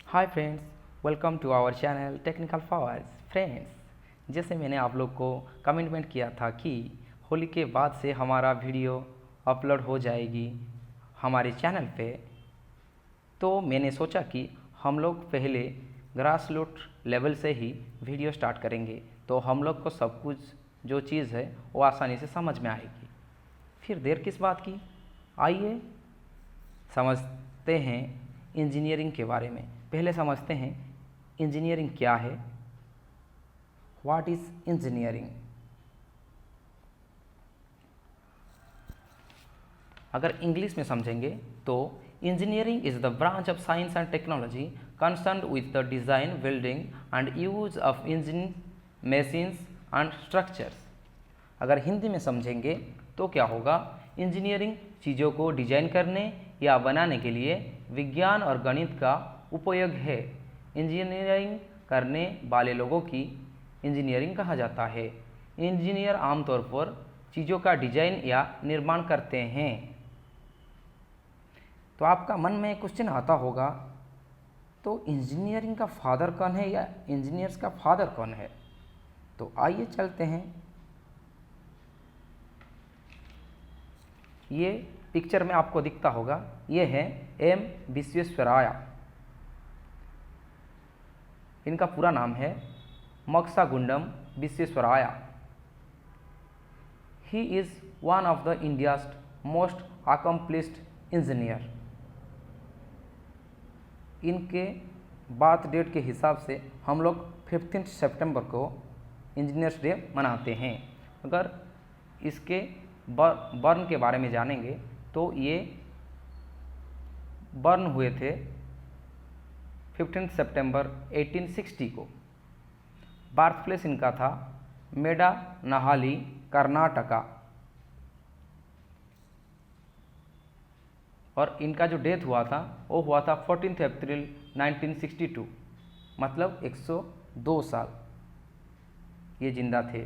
Hi friends, welcome to our channel Technical Force. Friends, जैसे मैंने आप लोग को कमिटमेंट किया था कि होली के बाद से हमारा वीडियो अपलोड हो जाएगी हमारे चैनल पे, तो मैंने सोचा कि हम लोग पहले ग्रास रूट लेवल से ही वीडियो स्टार्ट करेंगे, तो हम लोग को सब कुछ जो चीज़ है वो आसानी से समझ में आएगी। फिर देर किस बात की, आइए समझते हैं इंजीनियरिंग के बारे में। पहले समझते हैं इंजीनियरिंग क्या है। What is engineering? अगर इंग्लिश में समझेंगे तो engineering is the branch of science and technology concerned with the design, building and use of engine, machines and structures. अगर हिंदी में समझेंगे तो क्या होगा, इंजीनियरिंग चीज़ों को डिजाइन करने या बनाने के लिए विज्ञान और गणित का उपयोग है। इंजीनियरिंग करने वाले लोगों की इंजीनियरिंग कहा जाता है। इंजीनियर आमतौर पर चीज़ों का डिजाइन या निर्माण करते हैं। तो आपका मन में क्वेश्चन आता होगा, तो इंजीनियरिंग का फादर कौन है या इंजीनियर्स का फादर कौन है? तो आइए चलते हैं। ये पिक्चर में आपको दिखता होगा, ये है एम विश्वेश्वराया। इनका पूरा नाम है Mokshagundam Visvesvaraya. He is one of the India's most accomplished engineer. इनके बर्थ डेट के हिसाब से हम लोग 15 सितंबर को इंजीनियर्स डे मनाते हैं। अगर इसके बर्न के बारे में जानेंगे तो ये बर्न हुए थे 15 सितंबर 1860 को। बर्थ प्लेस इनका था मेडानाहाली, कर्नाटका। और इनका जो डेथ हुआ था वो हुआ था 14 अप्रैल 1962, मतलब 102 साल ये जिंदा थे।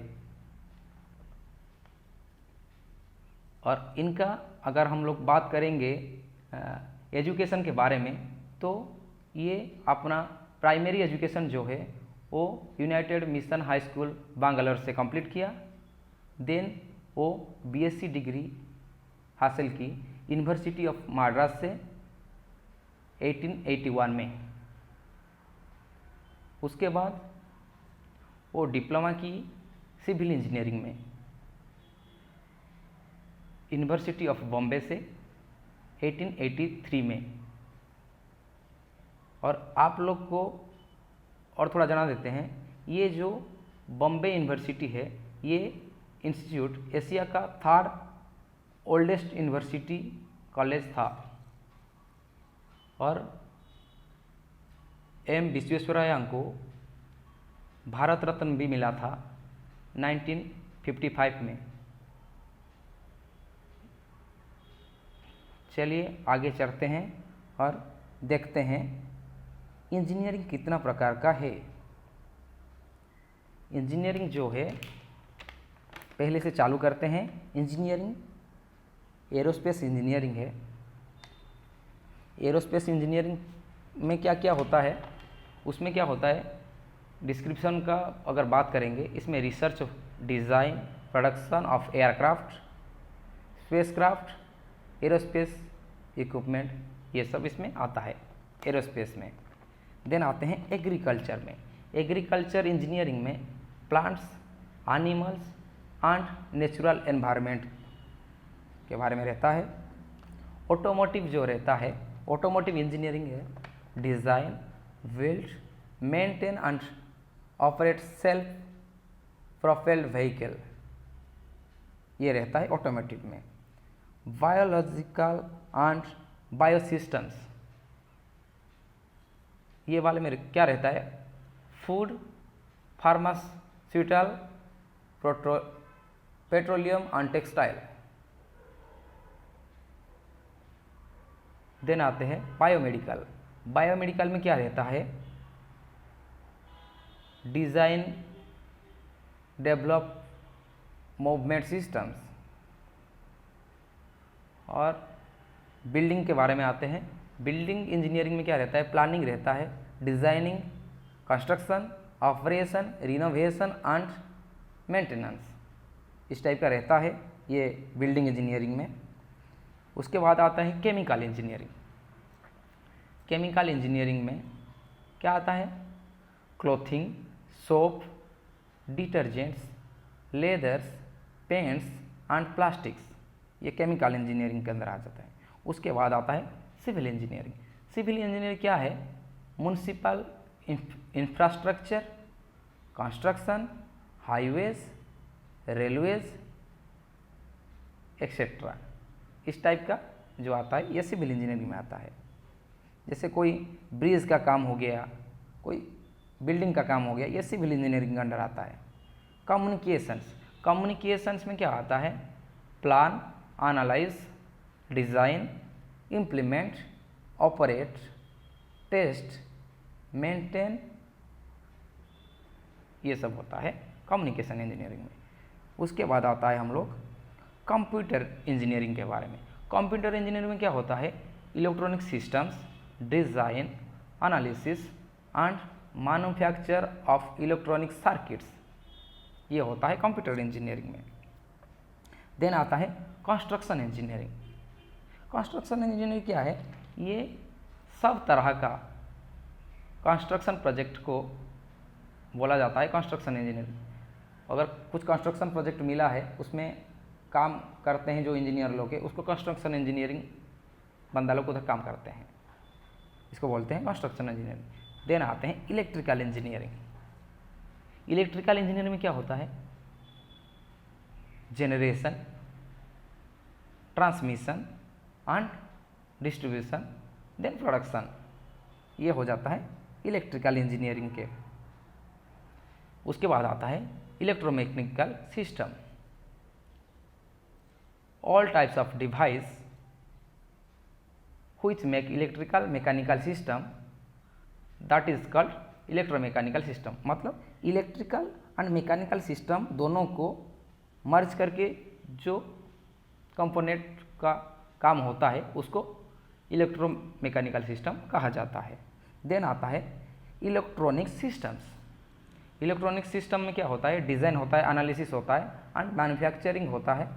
और इनका अगर हम लोग बात करेंगे एजुकेशन के बारे में, तो ये अपना प्राइमरी एजुकेशन जो है वो United mission high school Bangalore से कंप्लीट किया। देन वो बीएससी डिग्री हासिल की यूनिवर्सिटी ऑफ मद्रास से 1881 में। उसके बाद वो डिप्लोमा की सिविल इंजीनियरिंग में यूनिवर्सिटी ऑफ बॉम्बे से 1883 में। और आप लोग को और थोड़ा जाना देते हैं, ये जो बॉम्बे यूनिवर्सिटी है ये इंस्टीट्यूट एशिया का 3rd ओल्डेस्ट यूनिवर्सिटी कॉलेज था। और एम विश्वेश्वरैया को भारत रत्न भी मिला था 1955 में। चलिए आगे चलते हैं और देखते हैं इंजीनियरिंग कितना प्रकार का है। इंजीनियरिंग जो है पहले से चालू करते हैं। इंजीनियरिंग एरोस्पेस इंजीनियरिंग है। एरोस्पेस इंजीनियरिंग में क्या क्या होता है, उसमें क्या होता है, डिस्क्रिप्शन का अगर बात करेंगे, इसमें research, design, production of aircraft, spacecraft, aerospace equipment, ये सब इसमें आता है एरोस्पेस में। देन आते हैं एग्रीकल्चर में। एग्रीकल्चर इंजीनियरिंग में plants, animals and natural environment के बारे में रहता है। ऑटोमोटिव जो रहता है, ऑटोमोटिव इंजीनियरिंग है design, build, maintain and operate self propelled vehicle, ये रहता है ऑटोमोटिव में। बायोलॉजिकल एंड बायोसिस्टम्स, ये वाले में क्या रहता है, food, pharmaceutical, petroleum and textile. Then आते हैं बायोमेडिकल। बायोमेडिकल में क्या रहता है, डिज़ाइन, डेवलप मूवमेंट सिस्टम्स। और बिल्डिंग के बारे में आते हैं। बिल्डिंग इंजीनियरिंग में क्या रहता है, प्लानिंग रहता है, designing, construction, operation, renovation and maintenance, इस टाइप का रहता है ये बिल्डिंग इंजीनियरिंग में। उसके बाद आता है केमिकल इंजीनियरिंग। केमिकल इंजीनियरिंग में क्या आता है? Clothing, soap, detergents, leathers, paints and plastics, ये केमिकल इंजीनियरिंग के अंदर आ जाता है। उसके बाद आता है सिविल इंजीनियरिंग। सिविल इंजीनियरिंग क्या है? Municipal infrastructure, construction, highways, railways etcetera, इस टाइप का जो आता है ये सिविल इंजीनियरिंग में आता है। जैसे कोई ब्रिज का काम हो गया, कोई बिल्डिंग का काम हो गया, ये सिविल इंजीनियरिंग के अंडर आता है। कम्युनिकेशंस, कम्युनिकेशंस में क्या आता है? Plan, analyse, design, implement, operate, test, maintain, ये सब होता है कम्युनिकेशन इंजीनियरिंग में। उसके बाद आता है हम लोग कंप्यूटर इंजीनियरिंग के बारे में। कंप्यूटर इंजीनियरिंग में क्या होता है? Electronic systems, design, analysis and manufacture of electronic circuits, ये होता है कंप्यूटर इंजीनियरिंग में। देन आता है कंस्ट्रक्शन इंजीनियरिंग। कंस्ट्रक्शन इंजीनियरिंग क्या है? ये सब तरह का कंस्ट्रक्शन प्रोजेक्ट को बोला जाता है कंस्ट्रक्शन इंजीनियरिंग। अगर कुछ कंस्ट्रक्शन प्रोजेक्ट मिला है, उसमें काम करते हैं जो इंजीनियर लोग हैं, उसको कंस्ट्रक्शन इंजीनियरिंग बंदा लोग उधर काम करते हैं, इसको बोलते हैं कंस्ट्रक्शन इंजीनियरिंग। देन आते हैं इलेक्ट्रिकल इंजीनियरिंग। इलेक्ट्रिकल इंजीनियरिंग में क्या होता है? Generation, transmission and distribution, then production, ये हो जाता है इलेक्ट्रिकल इंजीनियरिंग के। उसके बाद आता है electromechanical system. All types of device which make electrical mechanical system, that is called electromechanical system। मतलब इलेक्ट्रिकल एंड मैकेनिकल सिस्टम दोनों को मर्ज करके जो कंपोनेंट का काम होता है उसको इलेक्ट्रोमैकेनिकल सिस्टम कहा जाता है। देन आता है इलेक्ट्रॉनिक सिस्टम्स। इलेक्ट्रॉनिक सिस्टम में क्या होता है? डिज़ाइन होता है, एनालिसिस होता है एंड मैन्युफैक्चरिंग होता है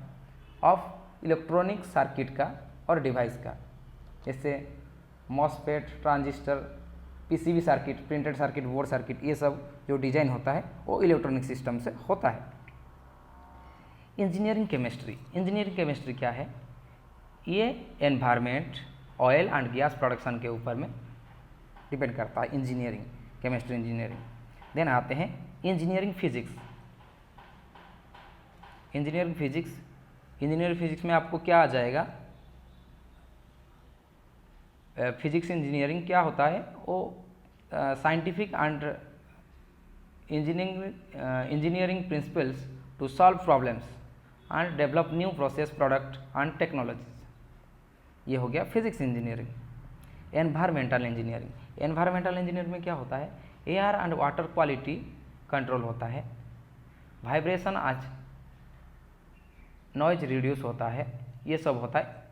ऑफ इलेक्ट्रॉनिक सर्किट का और डिवाइस का, जैसे MOSFET, transistor, PCB circuit, printed circuit, board circuit, ये सब जो डिजाइन होता है वो इलेक्ट्रॉनिक सिस्टम से होता है। Engineering chemistry. इंजीनियरिंग केमिस्ट्री क्या है? ये environment, oil and gas production के ऊपर में डिपेंड करता है इंजीनियरिंग केमिस्ट्री इंजीनियरिंग। देन आते हैं engineering physics. Engineering physics, engineering physics में आपको क्या आ जाएगा? फिजिक्स इंजीनियरिंग क्या होता है? वो scientific and engineering principles to solve problems and develop new process, product and technologies, ये हो गया physics engineering. Environmental engineering. Environmental engineering में क्या होता है? Air and water quality control होता है, वाइब्रेशन आज नॉइज रिड्यूस होता है, ये सब होता है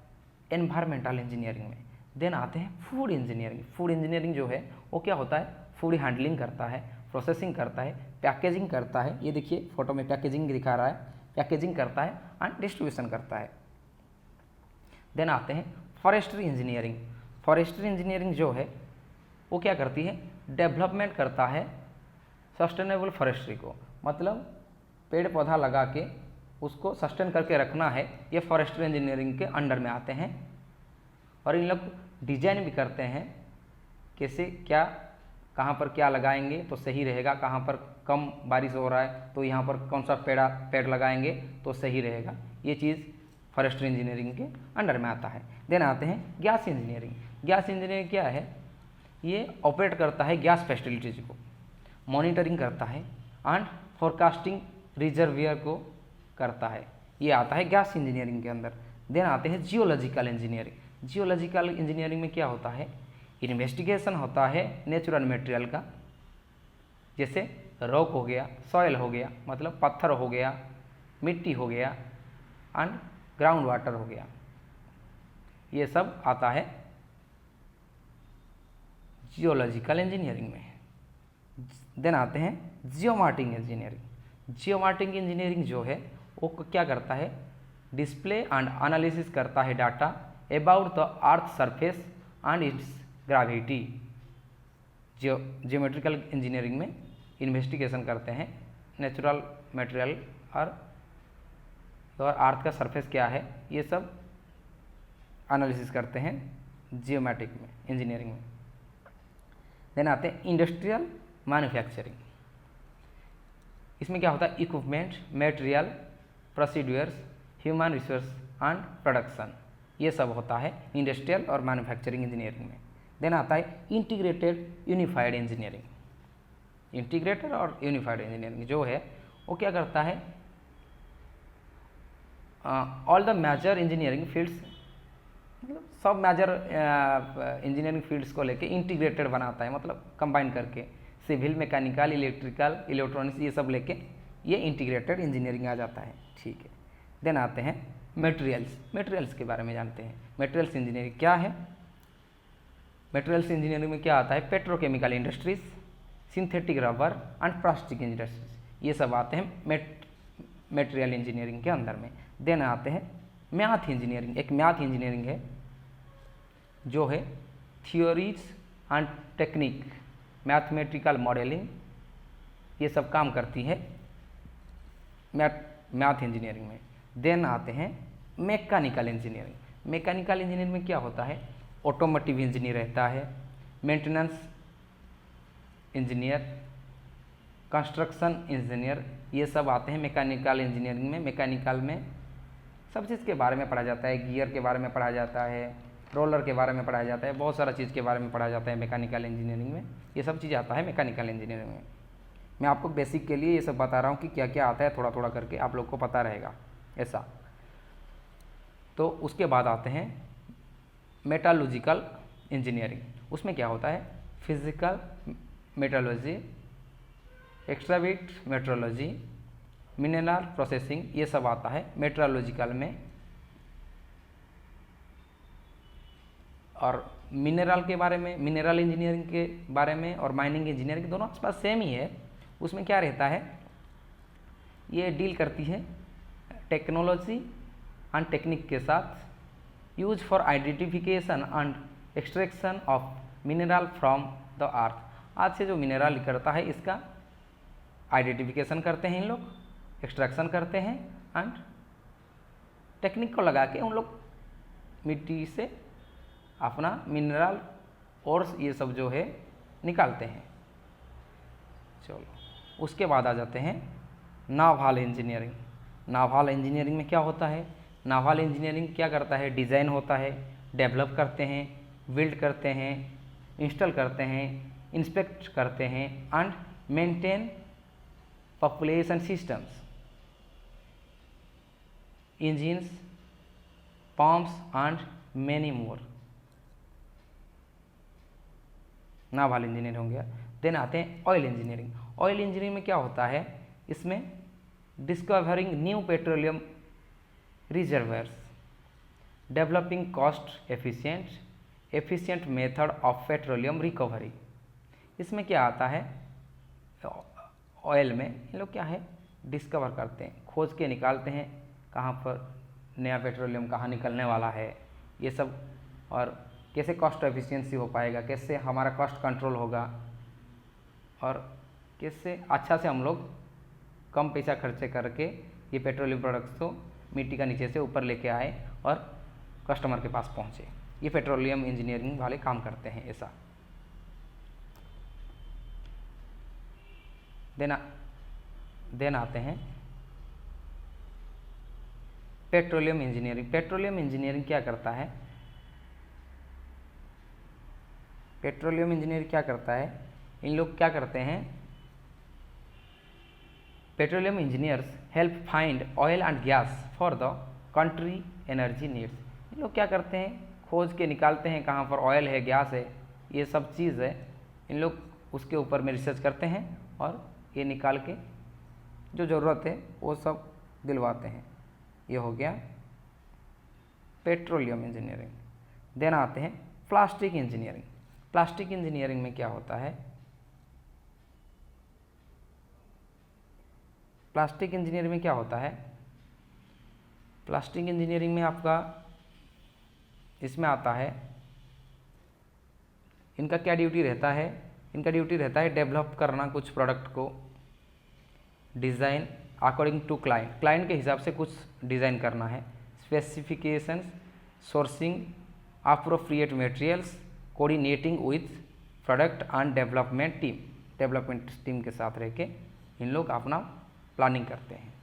एनवायरमेंटल इंजीनियरिंग में। देन आते हैं फूड इंजीनियरिंग। फूड इंजीनियरिंग जो है वो क्या होता है? फूड हैंडलिंग करता है, प्रोसेसिंग करता है, पैकेजिंग करता है, ये देखिए फोटो में पैकेजिंग दिखा रहा है, पैकेजिंग करता है एंड डिस्ट्रीब्यूशन करता है। देन आते हैं फॉरेस्ट्री इंजीनियरिंग। फॉरेस्ट्री इंजीनियरिंग जो है वो क्या करती है? डेवलपमेंट करता है सस्टेनेबल फॉरेस्ट्री को, मतलब पेड़ पौधा लगा के उसको सस्टेन करके रखना है, ये फॉरेस्ट्री इंजीनियरिंग के अंडर में आते हैं। और इन लोग डिजाइन भी करते हैं कैसे क्या, कहाँ पर क्या लगाएंगे तो सही रहेगा, कहाँ पर कम बारिश हो रहा है तो यहाँ पर कौन सा पेड़ लगाएंगे तो सही रहेगा, ये चीज़ फॉरेस्ट्री इंजीनियरिंग के अंडर में आता है। देन आते हैं गैस इंजीनियरिंग। गैस इंजीनियरिंग क्या है? ये ऑपरेट करता है गैस फैसिलिटीज को, मॉनिटरिंग करता है एंड फोरकास्टिंग रिजर्वियर को करता है, ये आता है गैस इंजीनियरिंग के अंदर। देन आते हैं जियोलॉजिकल इंजीनियरिंग। जियोलॉजिकल इंजीनियरिंग में क्या होता है? इन्वेस्टिगेशन होता है नेचुरल मटेरियल का, जैसे रॉक हो गया, सॉयल हो गया, मतलब पत्थर हो गया, मिट्टी हो गया एंड ग्राउंड वाटर हो गया, ये सब आता है जियोलॉजिकल इंजीनियरिंग में। देन आते हैं जियोमार्टिंग इंजीनियरिंग। जियोमार्टिंग इंजीनियरिंग जो है वो क्या करता है, डिस्प्ले एंड एनालिसिस करता है data about the earth surface and it's gravity. Geometrical engineering में इन्वेस्टिगेशन करते हैं नेचुरल मटेरियल और अर्थ का सरफेस क्या है, ये सब एनालिसिस करते हैं जियोमेट्रिक में इंजीनियरिंग में। देन आते हैं इंडस्ट्रियल मैन्युफैक्चरिंग। इसमें क्या होता है, equipment, material, procedures, human resource and production, ये सब होता है इंडस्ट्रियल और मैन्युफैक्चरिंग इंजीनियरिंग में। देन आता है इंटीग्रेटेड यूनिफाइड इंजीनियरिंग। इंटीग्रेटेड और यूनिफाइड इंजीनियरिंग जो है वो क्या करता है, all the major engineering fields, मतलब सब मेजर इंजीनियरिंग फील्ड्स को लेके इंटीग्रेटेड बनाता है, मतलब कंबाइन करके सिविल, मैकेनिकल, इलेक्ट्रिकल, इलेक्ट्रॉनिक्स, ये सब लेके ये इंटीग्रेटेड इंजीनियरिंग आ जाता है। ठीक है। देन आते हैं मटेरियल्स। मटेरियल्स के बारे में जानते हैं। मटेरियल्स इंजीनियरिंग क्या है। मटेरियल्स इंजीनियरिंग में क्या आता है, petrochemical industries, synthetic rubber and plastic industries, ये सब आते हैं मटेरियल इंजीनियरिंग के अंदर में। देन आते हैं मैथ इंजीनियरिंग। एक मैथ इंजीनियरिंग है जो है theories and technique, mathematical modelling, ये सब काम करती है मैथ इंजीनियरिंग में। देन आते हैं मैकेनिकल इंजीनियरिंग। मैकेनिकल इंजीनियरिंग में क्या होता है, ऑटोमोटिव इंजीनियर रहता है, मेंटेनेंस इंजीनियर, कंस्ट्रक्शन इंजीनियर, ये सब आते हैं मैकेनिकल इंजीनियरिंग में। मैकेनिकल में सब चीज़ के बारे में पढ़ा जाता है, गियर के बारे में पढ़ा जाता है, रोलर के बारे में पढ़ाया जाता है, बहुत सारा चीज़ के बारे में पढ़ा जाता है मैकेनिकल इंजीनियरिंग में। ये सब चीज़ आता है मैकेनिकल इंजीनियरिंग में। मैं आपको बेसिक के लिए ये सब बता रहा हूँ कि क्या क्या आता है, थोड़ा थोड़ा करके आप लोग को पता रहेगा ऐसा। तो उसके बाद आते हैं मेटालॉजिकल इंजीनियरिंग। उसमें क्या होता है, physical metallurgy, एक्सट्राविट metrology, mineral processing, ये सब आता है मेट्रोलॉजिकल में। और मिनरल के बारे में, मिनरल इंजीनियरिंग के बारे में और माइनिंग इंजीनियरिंग दोनों आसपास सेम ही है। उसमें क्या रहता है, ये डील करती है टेक्नोलॉजी एंड टेक्निक के साथ, use for identification and extraction of mineral from the earth. आज से जो मिनरल निकलता है इसका आइडेंटिफिकेशन करते हैं इन लोग, एक्सट्रैक्शन करते हैं एंड टेक्निक को लगा के उन लोग मिट्टी से अपना मिनरल और ये सब जो है निकालते हैं। चलो उसके बाद आ जाते हैं नाval इंजीनियरिंग। नाval इंजीनियरिंग में क्या होता है, नाval इंजीनियरिंग क्या करता है, डिज़ाइन होता है, डेवलप करते हैं, बिल्ड करते हैं, इंस्टॉल करते हैं, इंस्पेक्ट करते हैं and maintain population systems, engines, pumps and many more. नाval इंजीनियर हो गया। देन आते हैं ऑयल इंजीनियरिंग। ऑयल इंजीनियरिंग में क्या होता है, इसमें discovering new petroleum reservoirs, developing cost efficient method of petroleum recovery. इसमें क्या आता है, ऑयल में ये लोग क्या है डिस्कवर करते हैं, खोज के निकालते हैं कहाँ पर नया पेट्रोलियम कहाँ निकलने वाला है, ये सब, और कैसे कॉस्ट एफिशिएंसी हो पाएगा, कैसे हमारा कॉस्ट कंट्रोल होगा और कैसे अच्छा से हम लोग कम पैसा खर्चे करके ये पेट्रोलियम प्रोडक्ट्स को मिट्टी का नीचे से ऊपर लेके आए और कस्टमर के पास पहुँचे। ये पेट्रोलियम इंजीनियरिंग वाले काम करते हैं ऐसा। देन आते हैं पेट्रोलियम इंजीनियरिंग। पेट्रोलियम इंजीनियरिंग क्या करता है, पेट्रोलियम इंजीनियर क्या करता है, इन लोग क्या करते हैं, petroleum engineers help find oil and gas for the country energy needs. इन लोग क्या करते हैं, खोज के निकालते हैं कहाँ पर ऑयल है, गैस है, ये सब चीज़ है, इन लोग उसके ऊपर में रिसर्च करते हैं और ये निकाल के जो ज़रूरत है वो सब दिलवाते हैं। ये हो गया पेट्रोलियम इंजीनियरिंग। देन आते हैं प्लास्टिक इंजीनियरिंग। प्लास्टिक इंजीनियरिंग में क्या होता है? प्लास्टिक इंजीनियरिंग में क्या होता है? प्लास्टिक इंजीनियरिंग में आपका इसमें आता है, इनका क्या ड्यूटी रहता है? इनका ड्यूटी रहता है डेवलप करना कुछ प्रोडक्ट को, design according to client, client के हिसाब से कुछ डिज़ाइन करना है, specifications, sourcing appropriate materials, coordinating with product and development team के साथ रह के इन लोग अपना प्लानिंग करते हैं।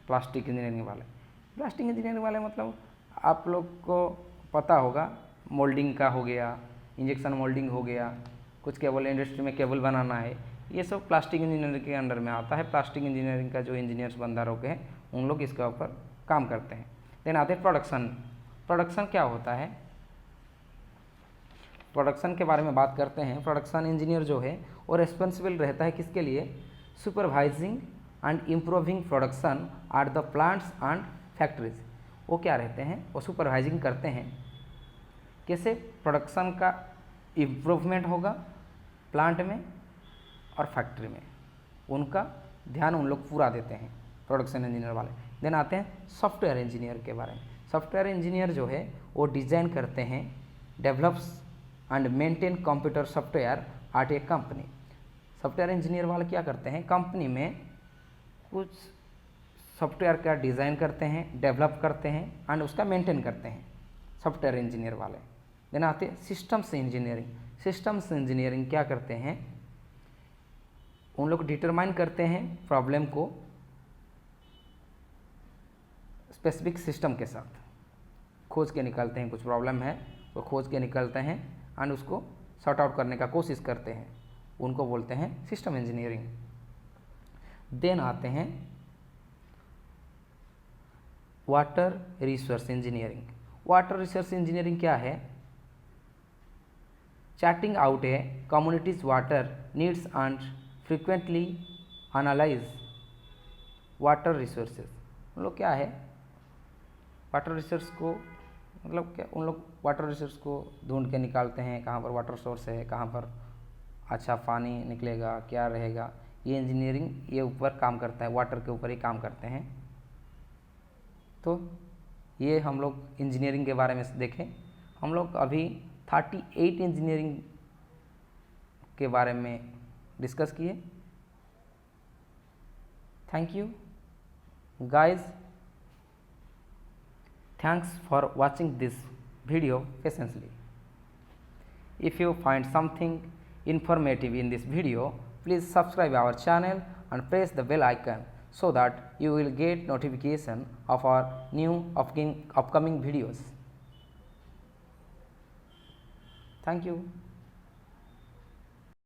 प्लास्टिक इंजीनियरिंग वाले मतलब आप लोग को पता होगा, मोल्डिंग का हो गया, इंजेक्शन मोल्डिंग हो गया, कुछ केबल इंडस्ट्री में केबल बनाना है, ये सब प्लास्टिक इंजीनियरिंग के अंडर में आता है। प्लास्टिक इंजीनियरिंग का जो इंजीनियर्स बंदा लोग हैं उन लोग इसके ऊपर काम करते हैं। देन आते हैं प्रोडक्शन। प्रोडक्शन क्या होता है? प्रोडक्शन के बारे में बात करते हैं। प्रोडक्शन इंजीनियर जो है वो रिस्पॉन्सिबल रहता है किसके लिए? Supervising and improving production at the plants and factories. वो क्या रहते हैं? वो सुपरवाइजिंग करते हैं कैसे प्रोडक्शन का इम्प्रूवमेंट होगा प्लांट में और फैक्ट्री में, उनका ध्यान उन लोग पूरा देते हैं प्रोडक्शन इंजीनियर वाले। देन आते हैं सॉफ्टवेयर इंजीनियर के बारे में। सॉफ्टवेयर इंजीनियर जो है वो डिज़ाइन करते हैं, develops and maintain computer software at a company. Software engineer वाले क्या करते हैं? कंपनी में कुछ सॉफ्टवेयर का डिज़ाइन करते हैं, डेवलप करते हैं एंड उसका मेंटेन करते हैं सॉफ्टवेयर इंजीनियर वाले। देन आते हैं सिस्टम्स इंजीनियरिंग। सिस्टम्स इंजीनियरिंग क्या करते हैं? उन लोग डिटरमाइन करते हैं प्रॉब्लम को स्पेसिफिक सिस्टम के साथ, खोज के निकालते हैं, कुछ प्रॉब्लम है वो खोज के निकालते हैं एंड उसको सॉर्ट आउट करने का कोशिश करते हैं, उनको बोलते हैं सिस्टम इंजीनियरिंग। देन आते हैं water resource engineering. Water resource engineering क्या है? Charting out A communities water needs and frequently analyse water resources. उन लोग क्या है, वाटर रिसोर्स को मतलब क्या, उन लोग वाटर रिसोर्स को ढूंढ के निकालते हैं, कहाँ पर वाटर सोर्स है, कहाँ पर अच्छा पानी निकलेगा, क्या रहेगा। ये इंजीनियरिंग ये ऊपर काम करता है, वाटर के ऊपर ही काम करते हैं। तो ये हम लोग इंजीनियरिंग के बारे में देखें। हम लोग अभी 38 इंजीनियरिंग के बारे में डिस्कस किए। Thank you guys, thanks for watching this video patiently. If you find something informative in this video, please subscribe our channel and press the bell icon so that you will get notification of our new upcoming videos. Thank you.